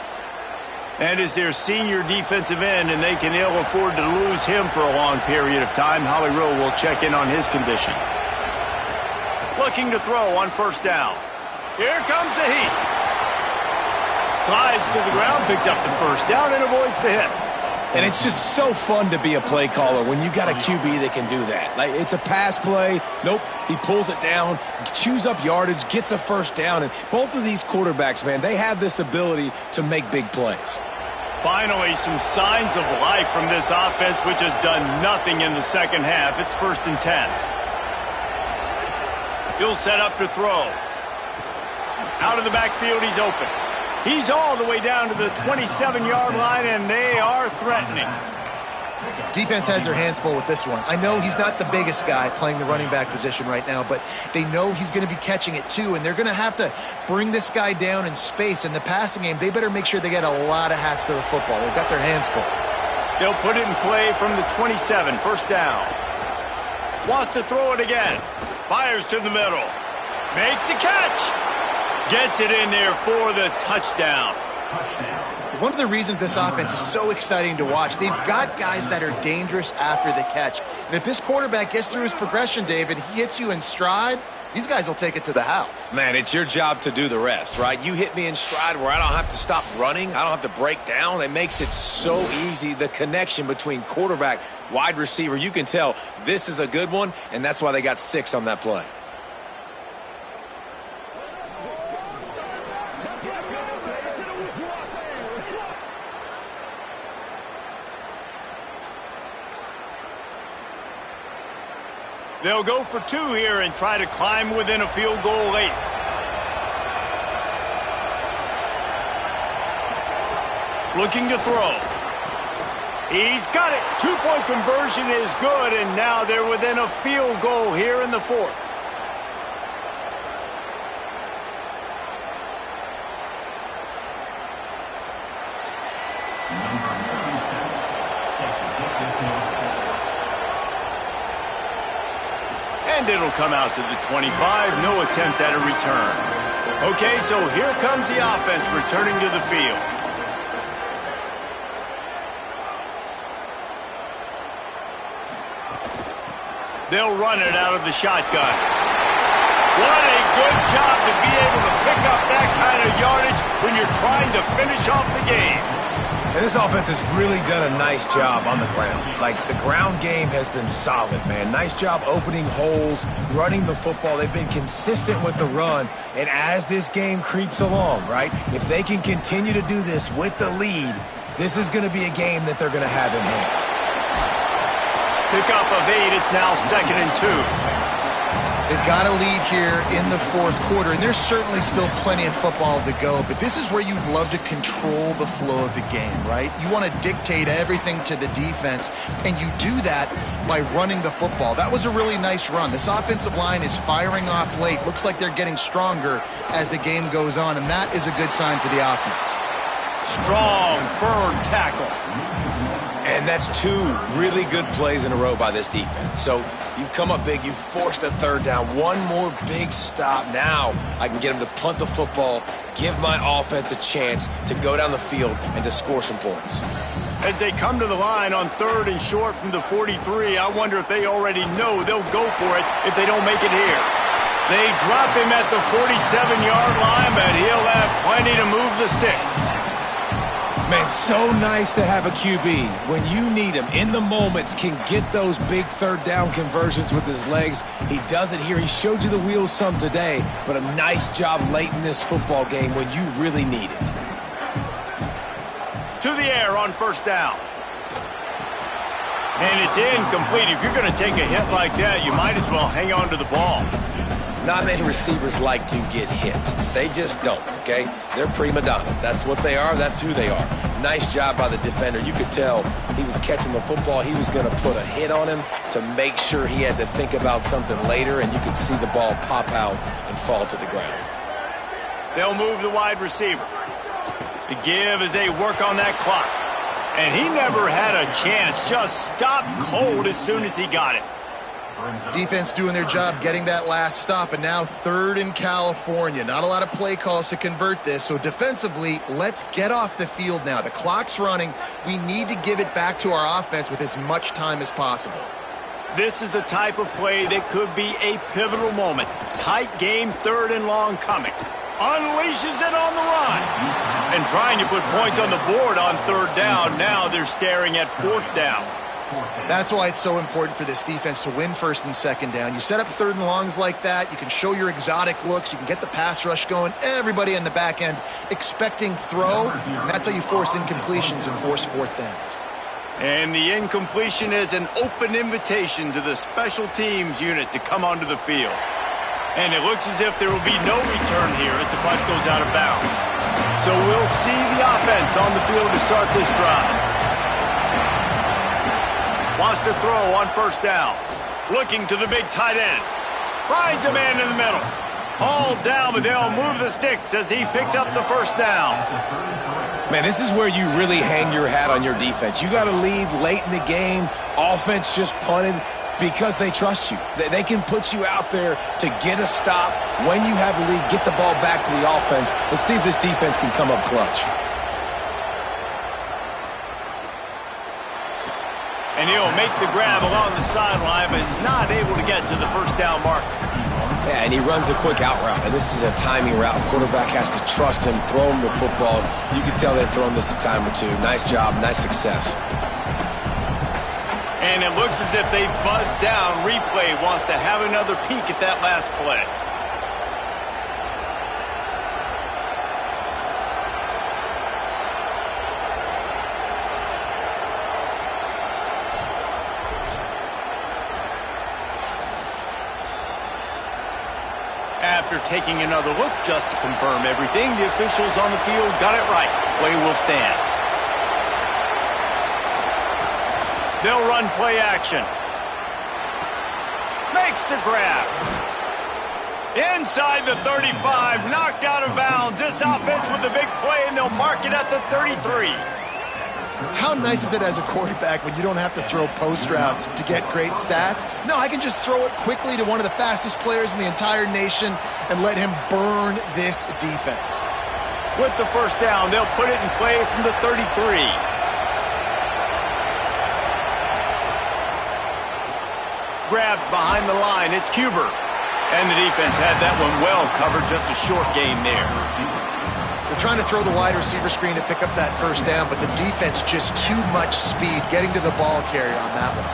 And is their senior defensive end, and they can ill afford to lose him for a long period of time. Howie Rowe will check in on his condition. Looking to throw on first down. Here comes the heat. Slides to the ground, picks up the first down, and avoids the hit. And it's just so fun to be a play caller when you got a QB that can do that. Like, it's a pass play. Nope, he pulls it down, chews up yardage, gets a first down. And both of these quarterbacks, man, they have this ability to make big plays. Finally, some signs of life from this offense, which has done nothing in the second half. It's 1st and 10. He'll set up to throw. Out of the backfield, he's open. He's all the way down to the 27-yard line, and they are threatening. Defense has their hands full with this one. I know he's not the biggest guy playing the running back position right now, but they know he's going to be catching it too, and they're going to have to bring this guy down in space. In the passing game, they better make sure they get a lot of hats to the football. They've got their hands full. They'll put it in play from the 27, first down. Wants to throw it again. Fires to the middle. Makes the catch. Gets it in there for the touchdown. One of the reasons this offense is so exciting to watch, they've got guys that are dangerous after the catch. And if this quarterback gets through his progression, David, he hits you in stride, these guys will take it to the house. Man, it's your job to do the rest, right? You hit me in stride where I don't have to stop running. I don't have to break down. It makes it so easy, the connection between quarterback, wide receiver. You can tell this is a good one, and that's why they got 6 on that play. They'll go for 2 here and try to climb within a field goal late. Looking to throw. He's got it. 2-point conversion is good, and now they're within a field goal here in the 4th. And it'll come out to the 25. No attempt at a return. Okay, so here comes the offense returning to the field. They'll run it out of the shotgun. What a good job to be able to pick up that kind of yardage when you're trying to finish off the game. And this offense has really done a nice job on the ground. Like, the ground game has been solid, man. Nice job opening holes, running the football. They've been consistent with the run. And as this game creeps along, right, if they can continue to do this with the lead, this is going to be a game that they're going to have in hand. Pickup of 8. It's now 2nd and 2. They've got a lead here in the 4th quarter, and there's certainly still plenty of football to go, but this is where you'd love to control the flow of the game, right? You want to dictate everything to the defense, and you do that by running the football. That was a really nice run. This offensive line is firing off late. Looks like they're getting stronger as the game goes on, and that is a good sign for the offense. Strong, firm tackle. And that's 2 really good plays in a row by this defense. So you've come up big. You've forced a 3rd down. One more big stop. Now I can get them to punt the football, give my offense a chance to go down the field and to score some points. As they come to the line on 3rd and short from the 43, I wonder if they already know they'll go for it if they don't make it here. They drop him at the 47-yard line, but he'll have plenty to move the sticks. Man, so nice to have a QB when you need him in the moments, can get those big 3rd down conversions with his legs. He does it here. He showed you the wheels some today, but a nice job late in this football game when you really need it. To the air on first down. And it's incomplete. If you're going to take a hit like that, you might as well hang on to the ball. Not many receivers like to get hit. They just don't, okay? They're prima donnas. That's what they are. That's who they are. Nice job by the defender. You could tell he was catching the football. He was going to put a hit on him to make sure he had to think about something later, and you could see the ball pop out and fall to the ground. They'll move the wide receiver. The give as they work on that clock. And he never had a chance. Just stopped cold as soon as he got it. Defense doing their job getting that last stop, and now 3rd in California. Not a lot of play calls to convert this, so defensively, let's get off the field now. The clock's running. We need to give it back to our offense with as much time as possible. This is the type of play that could be a pivotal moment. Tight game, 3rd and long coming. Unleashes it on the run. And trying to put points on the board on 3rd down. Now they're staring at 4th down. That's why it's so important for this defense to win 1st and 2nd down. You set up 3rd and longs like that. You can show your exotic looks. You can get the pass rush going. Everybody in the back end expecting throw. And that's how you force incompletions and force 4th downs. And the incompletion is an open invitation to the special teams unit to come onto the field. And it looks as if there will be no return here as the punt goes out of bounds. So we'll see the offense on the field to start this drive. Wants to throw on 1st down. Looking to the big tight end. Finds a man in the middle. All down, but they'll move the sticks as he picks up the 1st down. Man, this is where you really hang your hat on your defense. You got to lead late in the game. Offense just punted because they trust you. They can put you out there to get a stop. When you have a lead, get the ball back to the offense. Let's see if this defense can come up clutch. And he'll make the grab along the sideline, but is not able to get to the 1st down marker. Yeah, and he runs a quick out route, and this is a timing route. Quarterback has to trust him, throw him the football. You can tell they've thrown this a time or two. Nice job, nice success. And it looks as if they buzzed down. Replay wants to have another peek at that last play. After taking another look just to confirm everything, the officials on the field got it right. Play will stand. They'll run play action. Makes the grab. Inside the 35, knocked out of bounds. This offense with the big play, and they'll mark it at the 33. How nice is it as a quarterback when you don't have to throw post routes to get great stats? No, I can just throw it quickly to one of the fastest players in the entire nation and let him burn this defense. With the 1st down, they'll put it in play from the 33. Grabbed behind the line, it's Cuber. And the defense had that one well covered, just a short gain there. They're trying to throw the wide receiver screen to pick up that 1st down, but the defense just too much speed getting to the ball carrier on that one.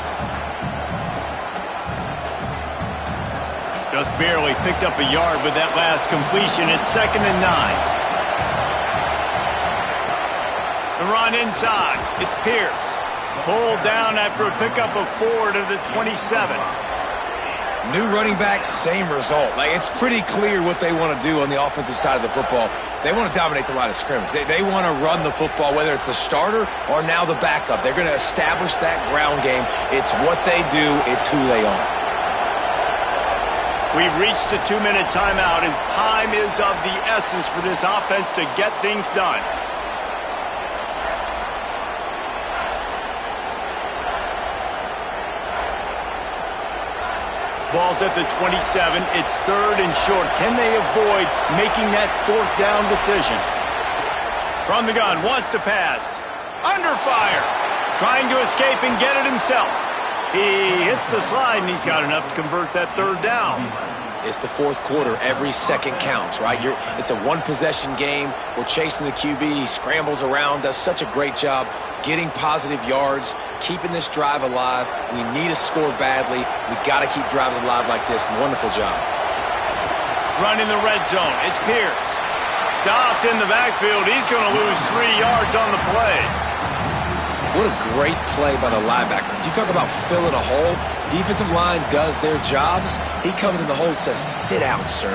Just barely picked up a yard with that last completion. It's 2nd and 9. The run inside. It's Pierce. Pulled down after a pickup of 4 to the 27. New running back, same result. Like, it's pretty clear what they want to do on the offensive side of the football. They want to dominate the line of scrimmage. They want to run the football, whether it's the starter or now the backup. They're going to establish that ground game. It's what they do. It's who they are. We've reached the 2-minute timeout, and time is of the essence for this offense to get things done. Ball's at the 27. It's 3rd and short. Can they avoid making that 4th down decision? From the gun, wants to pass. Under fire. Trying to escape and get it himself. He hits the slide, and he's got enough to convert that 3rd down. It's the 4th quarter. Every second counts, right? It's a one-possession game. We're chasing the QB. He scrambles around, does such a great job getting positive yards, keeping this drive alive. We need to score badly. We got to keep drives alive like this. Wonderful job. Run in the red zone. It's Pierce. Stopped in the backfield. He's going to lose 3 yards on the play. What a great play by the linebacker. You talk about filling a hole. Defensive line does their jobs. He comes in the hole and says, sit out, sir.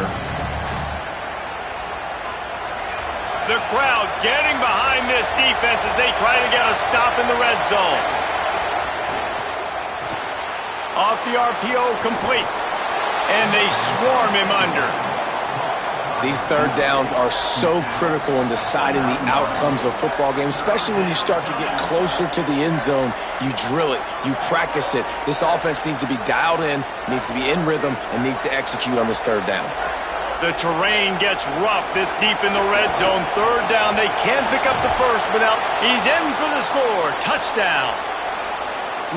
The crowd getting behind this defense as they try to get a stop in the red zone. Off the RPO, complete. And they swarm him under. These third downs are so critical in deciding the outcomes of football games, especially when you start to get closer to the end zone. You drill it, you practice it. This offense needs to be dialed in, needs to be in rhythm, and needs to execute on this third down. The terrain gets rough this deep in the red zone. Third down, they can't pick up the first without. He's in for the score. Touchdown.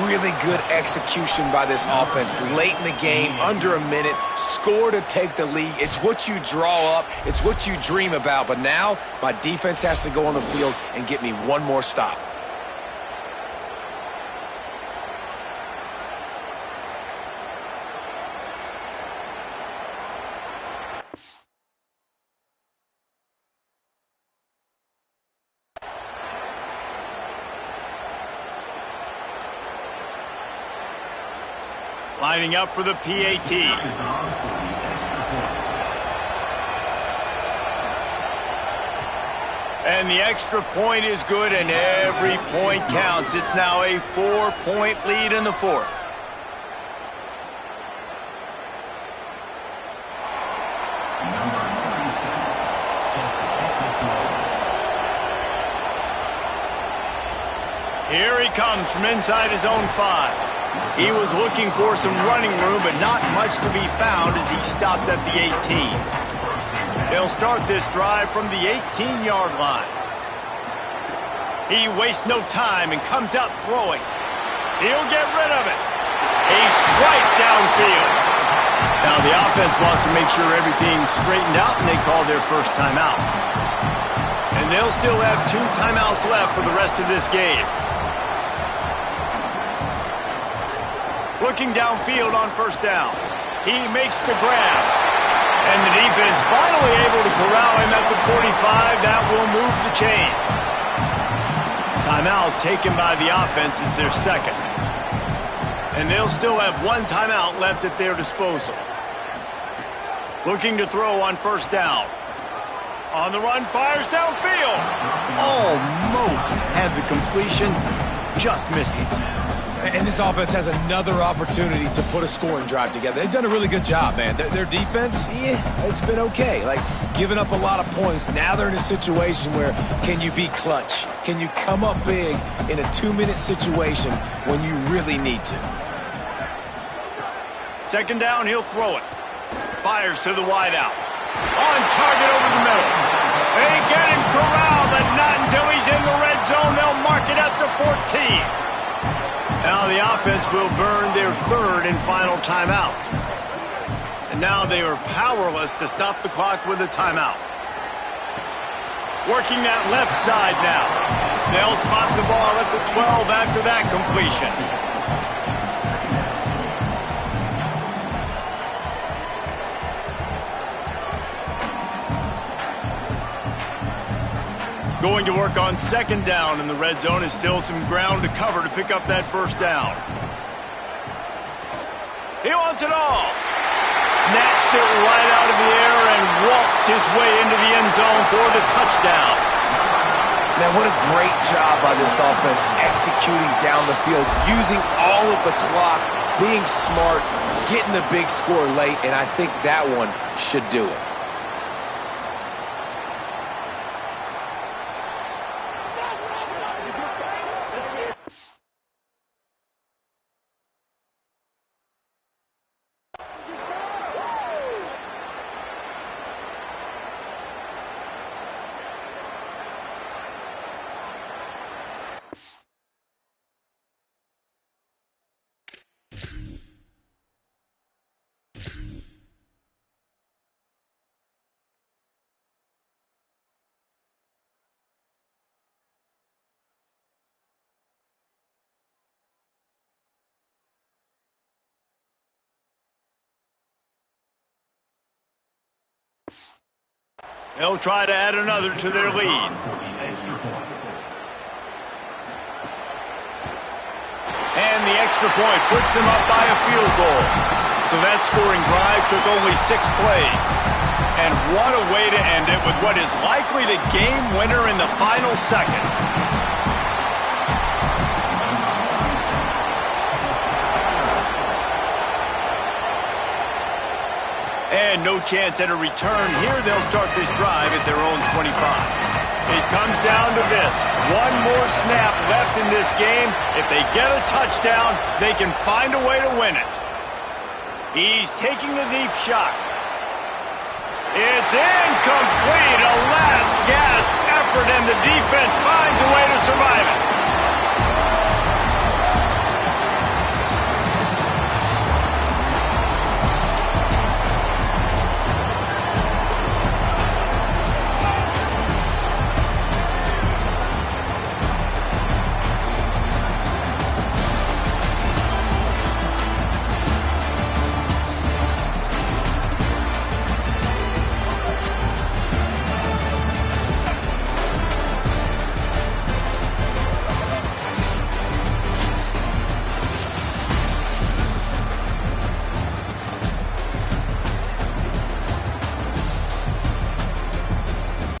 Really good execution by this offense. Late in the game, under a minute, score to take the lead. It's what you draw up. It's what you dream about. But now, my defense has to go on the field and get me one more stop. Lining up for the PAT. And the extra point is good, and every point counts. It's now a 4-point lead in the fourth. Here he comes from inside his own 5. He was looking for some running room, but not much to be found as he stopped at the 18. They'll start this drive from the 18-yard line. He wastes no time and comes out throwing. He'll get rid of it. A strike downfield. Now the offense wants to make sure everything's straightened out, and they call their first timeout. And they'll still have 2 timeouts left for the rest of this game. Looking downfield on first down. He makes the grab. And the defense finally able to corral him at the 45. That will move the chain. Timeout taken by the offense is their second. And they'll still have 1 timeout left at their disposal. Looking to throw on first down. On the run, fires downfield. Almost had the completion. Just missed it. And this offense has another opportunity to put a scoring drive together. They've done a really good job, man. Their defense, it's been okay. Like, giving up a lot of points. Now they're in a situation where can you be clutch? Can you come up big in a 2-minute situation when you really need to? Second down, he'll throw it. Fires to the wideout. On target over the middle. They get him corralled, but not until he's in the red zone. They'll mark it at the 14. Now the offense will burn their third and final timeout. And now they are powerless to stop the clock with a timeout. Working that left side now. They'll spot the ball at the 12 after that completion. Going to work on second down in the red zone. Is still some ground to cover to pick up that first down. He wants it all. Snatched it right out of the air and waltzed his way into the end zone for the touchdown. Man, what a great job by this offense executing down the field, using all of the clock, being smart, getting the big score late, and I think that one should do it. They'll try to add another to their lead. And the extra point puts them up by a field goal. So that scoring drive took only 6 plays. And what a way to end it with what is likely the game winner in the final seconds. And no chance at a return here. They'll start this drive at their own 25. It comes down to this. One more snap left in this game. If they get a touchdown, they can find a way to win it. He's taking the deep shot. It's incomplete. A last gasp effort, and the defense finds a way to survive it.